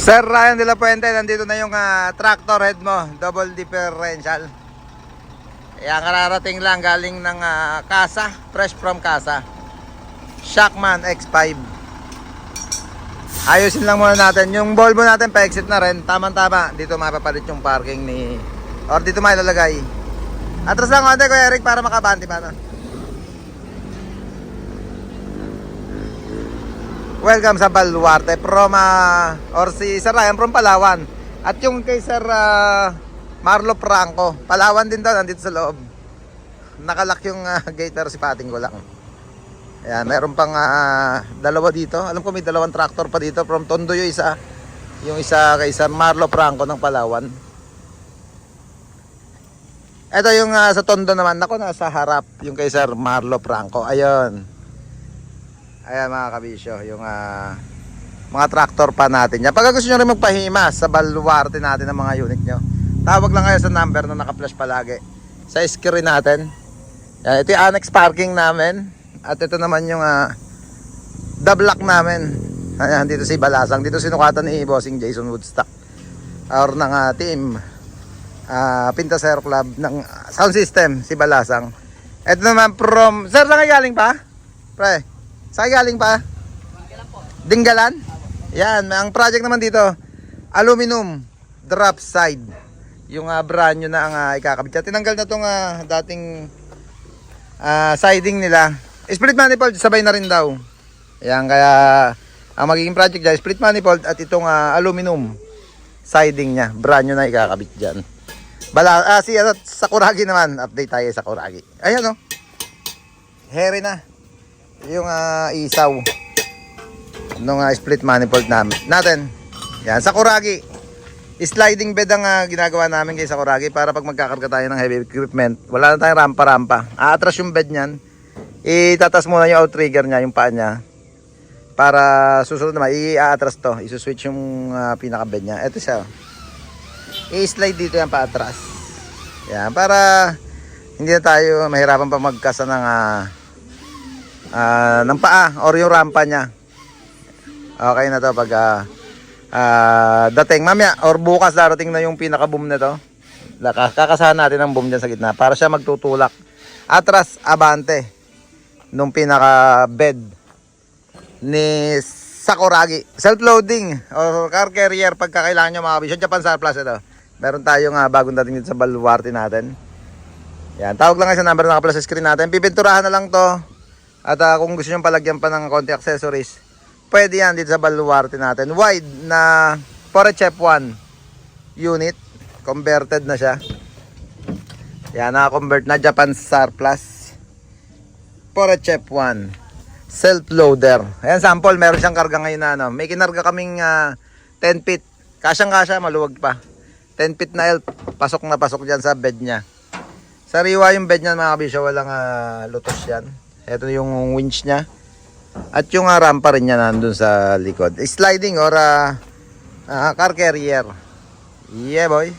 Sir Ryan de la Puente, nandito na yung tractor head mo, double differential. Ayan, kararating lang galing ng Casa, fresh from Casa. Shockman X5. Ayusin lang muna natin. Yung Volvo natin pa-exit na rin. Tama-tama, dito mapapalit yung parking ni... Or dito may lalagay. Atras lang konti, Kuya Eric, para makabanti pa na. Welcome sa Baluarte from or si Sir Ryan from Palawan. At yung kay Sir Marlo Franco, Palawan din daw, nandito sa loob. Nakalak yung gate pero si pating ko lang. Ayan, meron pang dalawa dito. Alam ko may dalawang tractor pa dito. From Tondo yung isa. Yung isa kay Sir Marlo Franco ng Palawan. Ito yung sa Tondo naman. Ako nasa harap yung kay Sir Marlo Franco. Ayun. Ayan mga kabisyo. Yung mga tractor pa natin. Yan. Pag gusto nyo rin magpahima sa Baluarte natin ng mga unit nyo, tawag lang kayo sa number na naka-flash palagi sa screen natin. Yan. Ito yung annex parking namin. At ito naman yung the block namin. Ayan, dito si Balasang. Dito sinukatan ni Bossing Jason Woodstock or ng team Pintaser Club ng sound system, si Balasang. Ito naman from... Sir, saan galing pa? Pre, saan galing pa? Dinggalan? Yan, ang project naman dito, aluminum drop side. Yung brand new na ang ikakabit. Tinanggal na itong dating siding nila. Split manifold, sabay na rin daw. Ayan, kaya ang magiging project dyan, split manifold at itong aluminum siding niya. Brand new na ikakabit dyan. Sakuragi naman. Update tayo sa Sakuragi. Ayan o. Hairy na. Yung isaw. Nung split manifold natin. Yan, Sakuragi. Sliding bed ang ginagawa namin kay Sakuragi para pag magkakarga tayo ng heavy equipment, wala na tayong rampa-rampa. Aatras yung bed niyan. Itatas muna yung outrigger niya, yung paa niya. Para susunod naman, i-atras to. Isuswitch yung pinaka-bed niya. Ito siya. I-slide dito yan paatras. Yan, para hindi na tayo mahirapan pa magkasa ng paa or yung rampa niya. Okay na to pag dating mamaya or bukas darating na yung pinaka-boom na to. Kakasahan natin ang boom dyan sa gitna para siya magtutulak. Atras, abante. Nung pinaka-bed ni Sakuragi. Self-loading o car carrier pagka kailangan nyo mga kabisyo. Japan Surplus ito. Meron tayong bagong dating dito sa Baluarte natin. Yan. Tawag lang kayo sa number na naka-plus sa screen natin. Pipinturahan na lang to. At kung gusto nyo palagyan pa ng konti accessories, pwede yan dito sa Baluarte natin. Wide na Porsche F1 unit. Converted na siya. Yan. Naka-convert na Japan Surplus. Porsche F1 self-loader. Ayan, sample, meron siyang karga ngayon na may kinarga kaming 10 feet. Kasyang-kasya, maluwag pa. 10 feet na help. Pasok na pasok dyan sa bed niya. Sariwa yung bed niya mga kabisyo. Walang lutos yan. Ito yung winch niya. At yung rampa rin niya nandun sa likod. Sliding or car carrier. Yeah boy.